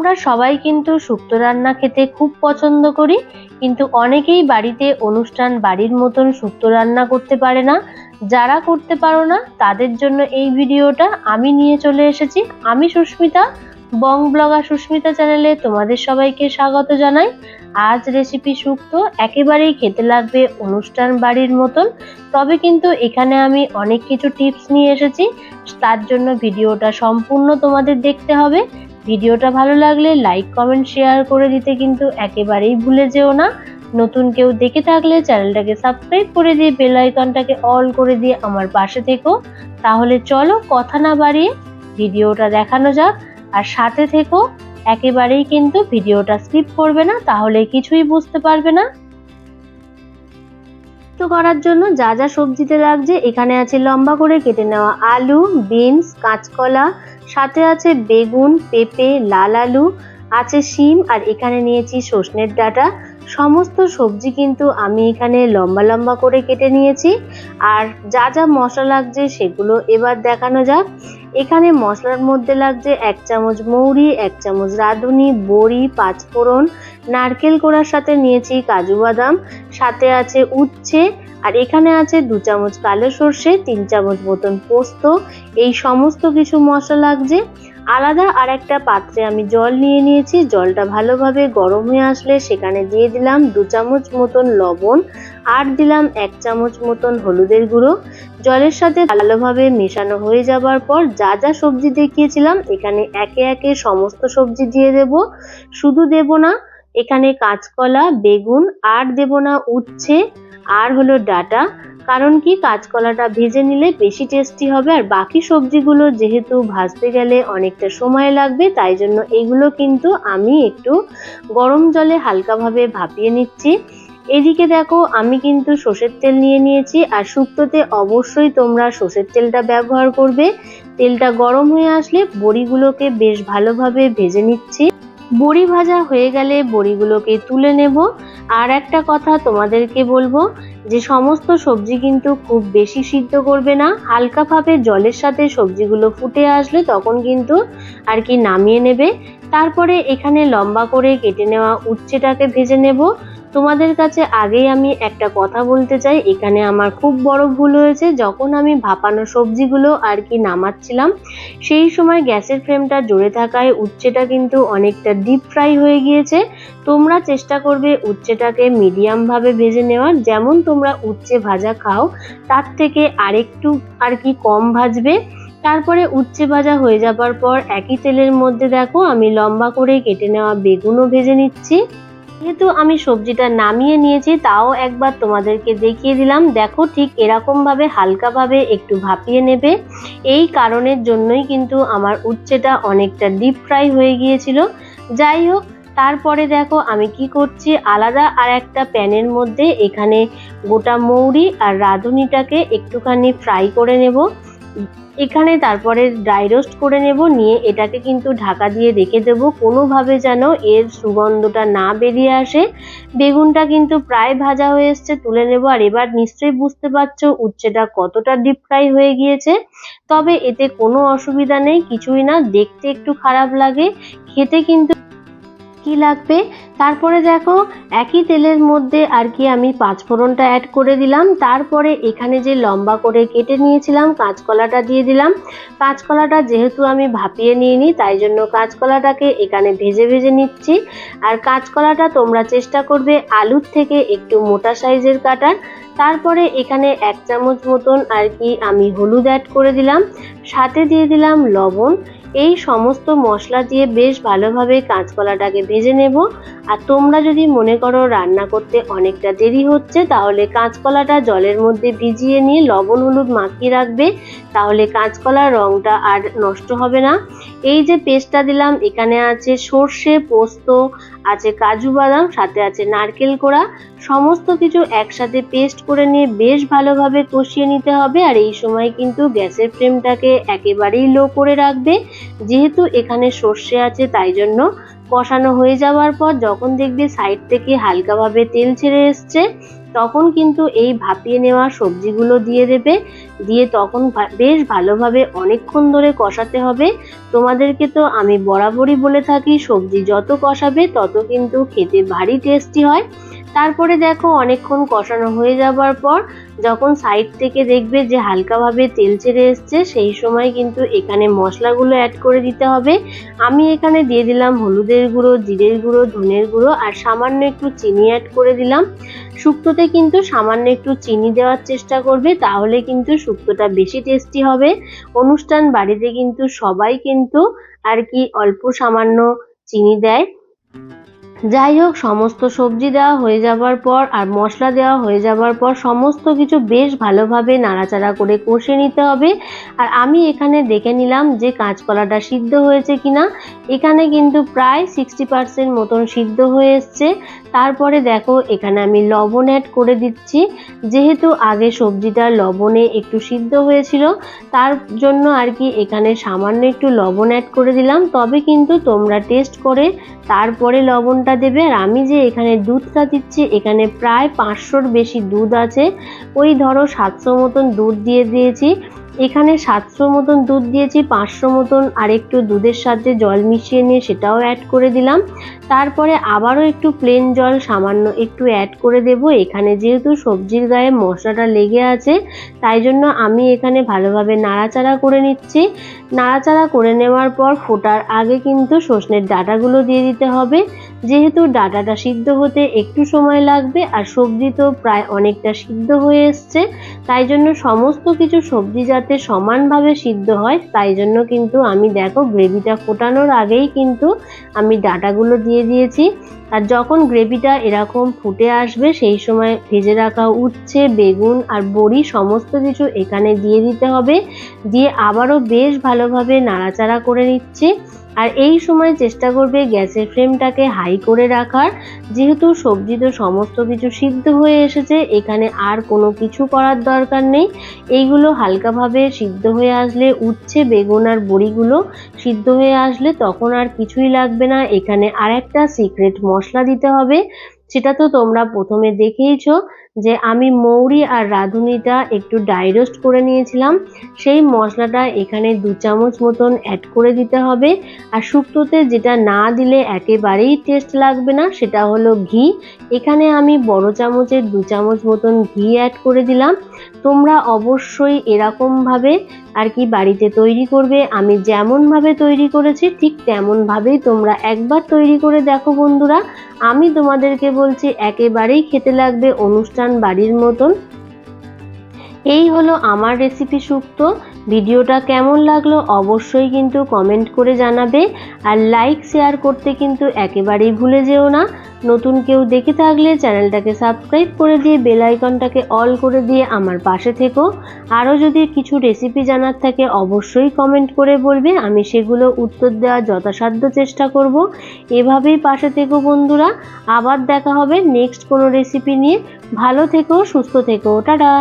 আমরা সবাই কিন্তু শুক্তো রান্না খেতে খুব পছন্দ করি, কিন্তু অনেকেই বাড়িতে অনুষ্ঠান বাড়ির মতন শুক্তো রান্না করতে পারে না। যারা করতে পারো না তাদের জন্য এই ভিডিওটা আমি নিয়ে চলে এসেছি। আমি সুস্মিতা, বং ব্লগার সুস্মিতা চ্যানেলে তোমাদের সবাইকে স্বাগত জানাই। আজ রেসিপি শুক্তো একেবারেই খেতে লাগবে অনুষ্ঠান বাড়ির মতন, তবে কিন্তু এখানে আমি অনেক কিছু টিপস নিয়ে এসেছি। তার জন্য ভিডিওটা সম্পূর্ণ তোমাদের দেখতে হবে। ভিডিওটা ভালো লাগলে লাইক কমেন্ট শেয়ার করে দিতে কিন্তু একেবারেই ভুলে যেও না। নতুন কেউ দেখে থাকলে চ্যানেলটাকে সাবস্ক্রাইব করে দিয়ে বেল আইকনটাকে অল করে দিয়ে আমার পাশে থেকো। তাহলে চলো কথা না বাড়িয়ে ভিডিওটা দেখানো যাক, আর সাথে থেকো। একেবারেই কিন্তু ভিডিওটা স্কিপ করবে না, তাহলে কিছুই বুঝতে পারবে না। তো করার জন্য যা যা সবজিতে লাগছে, এখানে আছে লম্বা করে কেটে নেওয়া আলু, বিনস, কাঁচকলা, সাথে আছে বেগুন, পেঁপে, লাল আলু, আছে শিম, আর এখানে নিয়েছি সজনের ডাঁটা। সমস্ত সবজি কিন্তু আমি এখানে লম্বা লম্বা করে কেটে নিয়েছি। আর যা যা মশলা লাগছে সেগুলো এবার দেখানো যাক। এখানে মশলার মধ্যে লাগছে 1 চামচ মৌরি, 1 চামচ রাঁধুনি, বড়ি, পাঁচফোড়ন, নারকেল কোড়ার সাথে নিয়েছি কাজু বাদাম, সাথে আছে উচ্ছে, আর এখানে আছে 2 চামচ কালো সর্ষে, 3 চামচ মতন পোস্ত। এই সমস্ত কিছু মশলা লাগছে। আলাদা আর একটা পাত্রে আমি জল নিয়ে নিয়েছি। জলটা ভালোভাবে গরম হয়ে আসলে সেখানে দিয়ে দিলাম 2 চামচ মতন লবণ, আর দিলাম 1 চামচ মতন হলুদের গুঁড়ো। জলের সাথে ভালোভাবে মেশানো হয়ে যাবার পর যা যা সবজি দেখিয়েছিলাম এখানে একে একে সমস্ত সবজি দিয়ে দেব। শুধু দেব না এখানে কাঁচকলা, বেগুন, আর দেব না উচ্ছে, আর হলো ডাঁটা। কারণ কি, কাঁচকলাটা ভেজে নিলে বেশি টেস্টি হবে, আর বাকি সবজিগুলো যেহেতু ভাজতে গেলে অনেকটা সময় লাগবে, তাই জন্য এগুলো কিন্তু আমি একটু গরম জলে হালকাভাবে ভাপিয়ে নিচ্ছি। এদিকে দেখো আমি কিন্তু সর্ষের তেল নিয়ে নিয়েছি, আর শুক্তোতে অবশ্যই তোমরা সর্ষের তেলটা ব্যবহার করবে। তেলটা গরম হয়ে আসলে বড়িগুলোকে বেশ ভালোভাবে ভেজে নিচ্ছি। বড়ি ভাজা হয়ে গেলে বড়িগুলোকে তুলে নেব। আর একটা কথা তোমাদেরকে বলবো যে সমস্ত সবজি কিন্তু খুব বেশি সিদ্ধ করবে না, হালকাভাবে জলের সাথে সবজিগুলো ফুটে আসলে তখন কিন্তু আর কি নামিয়ে নেবে। তারপরে এখানে লম্বা করে কেটে নেওয়া উচ্ছেটাকে ভেজে নেব। তোমাদের কাছে আগেই আমি একটা কথা বলতে চাই, এখানে আমার খুব বড় ভুল হয়েছে। যখন আমি ভাপানো সবজিগুলো আর কি নামাচ্ছিলাম, সেই সময় গ্যাসের ফ্লেমটা জোরে থাকায় উচ্ছেটা কিন্তু অনেকটা ডিপ ফ্রাই হয়ে গিয়েছে। তোমরা চেষ্টা করবে উচ্ছেটাকে মিডিয়াম ভাবে ভেজে নেওয়ার। যেমন তোমরা উচ্ছে ভাজা খাও তার থেকে আরেকটু আর কি কম ভাজবে। তারপরে উচ্ছে ভাজা হয়ে যাবার পর একই তেলের মধ্যে দেখো আমি লম্বা করে কেটে নেওয়া বেগুনও ভেজে নিচ্ছি। যেহেতু আমি সবজিটা নামিয়ে নিয়েছি, তাও একবার তোমাদেরকে দেখিয়ে দিলাম। দেখো ঠিক এরকম ভাবে হালকাভাবে একটু ভাপিয়ে নেবে। এই কারণের জন্যই কিন্তু আমার উচ্ছেটা অনেকটা ডিপ ফ্রাই হয়ে গিয়েছিল। যাই হোক, তারপরে দেখো আমি কি করছি, আলাদা আর একটা প্যানের মধ্যে এখানে গোটা মৌরি আর রাঁধুনিটাকে একটুখানি ফ্রাই করে নেব। এখানে তারপরে ড্রাই রোস্ট করে নেব, নিয়ে এটাকে কিন্তু ঢাকা দিয়ে রেখে দেব, কোনোভাবে যেন এর সুগন্ধটা না বেরিয়ে আসে। বেগুনটা কিন্তু প্রায় ভাজা হয়ে এসছে, তুলে নেব। আর এবার নিশ্চয়ই বুঝতে পারছো উচ্ছেটা কতটা ডিপ ফ্রাই হয়ে গিয়েছে। তবে এতে কোনো অসুবিধা নেই, কিছুই না, দেখতে একটু খারাপ লাগে, খেতে কিন্তু কি লাগবে। তারপরে দেখো একই তেলের মধ্যে আর কি আমি পাঁচফোড়নটা অ্যাড করে দিলাম। তারপরে এখানে যে লম্বা করে কেটে নিয়েছিলাম কাঁচকলাটা দিয়ে দিলাম। কাঁচকলাটা যেহেতু আমি ভাপিয়ে নিইনি, তাই জন্য কাঁচকলাটাকে এখানে ভেজে ভেজে নিচ্ছি। আর কাঁচকলাটা তোমরা চেষ্টা করবে আলুর থেকে একটু মোটা সাইজের কাটার। তারপরে এখানে 1 চামচ মতন আর কি আমি হলুদ অ্যাড করে দিলাম, সাথে দিয়ে দিলাম লবণ। এই সমস্ত মশলা দিয়ে বেশ ভালোভাবে কাঁচকলাটাকে ভেজে নেব। আর তোমরা যদি মনে করো রান্না করতে অনেকটা দেরি হচ্ছে, তাহলে কাঁচকলাটা জলের মধ্যে ভিজিয়ে নিয়ে লবণ হলুদ মাখিয়ে রাখবে, তাহলে কাঁচকলার রঙটা আর নষ্ট হবে না। এই যে পেস্টটা দিলাম, এখানে আছে সর্ষে, পোস্ত, আছে কাজু বাদাম, সাথে আছে নারকেল কোড়া। সমস্ত কিছু একসাথে পেস্ট করে নিয়ে বেশ ভালোভাবে কষিয়ে নিতে হবে। আর এই সময় কিন্তু গ্যাসের ফ্লেমটাকে একেবারেই লো করে রাখবে, যেহেতু এখানে সর্ষে আছে তাই জন্য কষানো হয়ে যাওয়ার পর যখন দেখবে সাইড থেকে হালকাভাবে তেল ছেড়ে এসছে, তখন কিন্তু এই ভাপিয়ে নেওয়া সবজিগুলো দিয়ে দেবে। দিয়ে তখন বেশ ভালোভাবে অনেকক্ষণ ধরে কষাতে হবে। তোমাদেরকে তো আমি বরাবরই বলে থাকি সবজি যত কষাবে তত কিন্তু খেতে ভারী টেস্টি হয়। তারপরে দেখো অনেকক্ষণ কষানো হয়ে যাবার পর যখন সাইড থেকে দেখবে যে হালকাভাবে তেল ছেড়ে এসছে, সেই সময় কিন্তু এখানে মশলাগুলো অ্যাড করে দিতে হবে। আমি এখানে দিয়ে দিলাম হলুদের গুঁড়ো, জিরের গুঁড়ো, ধনের গুঁড়ো আর সামান্য একটু চিনি অ্যাড করে দিলাম। শুক্তোতে কিন্তু সামান্য একটু চিনি দেওয়ার চেষ্টা করবে, তাহলে কিন্তু শুক্তোটা বেশি টেস্টি হবে। অনুষ্ঠান বাড়িতে কিন্তু সবাই কিন্তু আর কি অল্প সামান্য চিনি দেয়। যাই হোক, সমস্ত সবজি দেওয়া হয়ে যাবার পর আর মশলা দেওয়া হয়ে যাবার পর সমস্ত কিছু বেশ ভালোভাবে নাড়াচাড়া করে কষে নিতে হবে। আর আমি এখানে দেখে নিলাম যে কাঁচকলাটা সিদ্ধ হয়েছে কিনা। এখানে কিন্তু প্রায় 60% মতন সিদ্ধ হয়ে এসছে। তারপরে দেখো এখানে আমি লবণ অ্যাড করে দিচ্ছি। যেহেতু আগে সবজিটা লবণে একটু সিদ্ধ হয়েছিল, তার জন্য আর কি এখানে সামান্য একটু লবণ অ্যাড করে দিলাম। তবে কিন্তু তোমরা টেস্ট করে তারপরে লবণটা দেবে। আর আমি যে এখানে দুধটা দিচ্ছি, এখানে প্রায় 500-র বেশি দুধ আছে। ওই ধরো 700 মতন দুধ দিয়ে দিয়েছি। এখানে 700 মতন দুধ দিয়েছি, 500 মতন আরেকটু দুধের সাথে জল মিশিয়ে নিয়ে সেটাও অ্যাড করে দিলাম। তারপরে আবারও একটু প্লেন জল সামান্য একটু অ্যাড করে দেব। এখানে যেহেতু সবজির গায়ে মশলাটা লেগে আছে, তাই জন্য আমি এখানে ভালোভাবে নাড়াচাড়া করে নিচ্ছি। নাড়াচাড়া করে নেওয়ার পর ফোটার আগে কিন্তু সজনের ডাঁটাগুলো দিয়ে দিতে হবে। যেহেতু ডাঁটাটা সিদ্ধ হতে একটু সময় লাগবে আর সবজি তো প্রায় অনেকটা সিদ্ধ হয়ে এসছে, তাই জন্য সমস্ত কিছু সবজি যাতে সমানভাবে সিদ্ধ হয়, তাই জন্য কিন্তু আমি দেখো গ্রেভিটা ফোটানোর আগেই কিন্তু আমি ডাঁটাগুলো দিয়ে দিয়েছি। আর যখন গ্রেভিটা এরকম ফুটে আসবে, সেই সময় ভেজে রাখা উচ্ছে, বেগুন আর বড়ি সমস্ত কিছু এখানে দিয়ে দিতে হবে। দিয়ে আবারও বেশ ভালোভাবে নাড়াচাড়া করে নিচ্ছি। আর এই সময় চেষ্টা করবে গ্যাসের ফ্লেমটাকে হাই করে রাখার। যেহেতু সবজি তো সমস্ত কিছু সিদ্ধ হয়ে এসেছে, এখানে আর কোনো কিছু করার দরকার নেই। এইগুলো হালকাভাবে সিদ্ধ হয়ে আসলে, উচ্ছে, বেগুন আর বড়িগুলো সিদ্ধ হয়ে আসলে তখন আর কিছুই লাগবে না। এখানে আর একটা সিক্রেট মশলা দিতে হবে। সেটা তো তোমরা প্রথমে দেখেইছো যে আমি মৌরি আর রাঁধুনিটা একটু ড্রাই রোস্ট করে নিয়েছিলাম। সেই মশলাটা এখানে 2 চামচ মতন অ্যাড করে দিতে হবে। আর শুক্তোতে যেটা না দিলে একেবারেই টেস্ট লাগবে না, সেটা হলো ঘি। এখানে আমি বড় চামচের 2 চামচ মতন ঘি অ্যাড করে দিলাম। তোমরা অবশ্যই এরকম ভাবে আর কি বাড়িতে তৈরি করবে। আমি যেমন ভাবে তৈরি করেছি ঠিক তেমন ভাবেই তোমরা একবার তৈরি করে দেখো বন্ধুরা। আমি তোমাদেরকে বলছি একেবারেই খেতে লাগবে অনুষ্ঠান বাড়ির মতন। এই হলো আমার রেসিপি শুক্তো। ভিডিওটা কেমন লাগলো অবশ্যই কিন্তু কমেন্ট করে জানাবে। আর লাইক শেয়ার করতে কিন্তু একেবারেই ভুলে যেও না। নতুন কেউ দেখে থাকলে চ্যানেলটাকে সাবস্ক্রাইব করে দিয়ে বেল আইকনটাকে অল করে দিয়ে আমার পাশে থেকো। আরও যদি কিছু রেসিপি জানার থাকে অবশ্যই কমেন্ট করে বলবে, আমি সেগুলো উত্তর দেওয়ার যথাসাধ্য চেষ্টা করব। এভাবেই পাশে থেকো বন্ধুরা। আবার দেখা হবে নেক্সট কোনো রেসিপি নিয়ে। ভালো থেকো, সুস্থ থেকো, টাটা।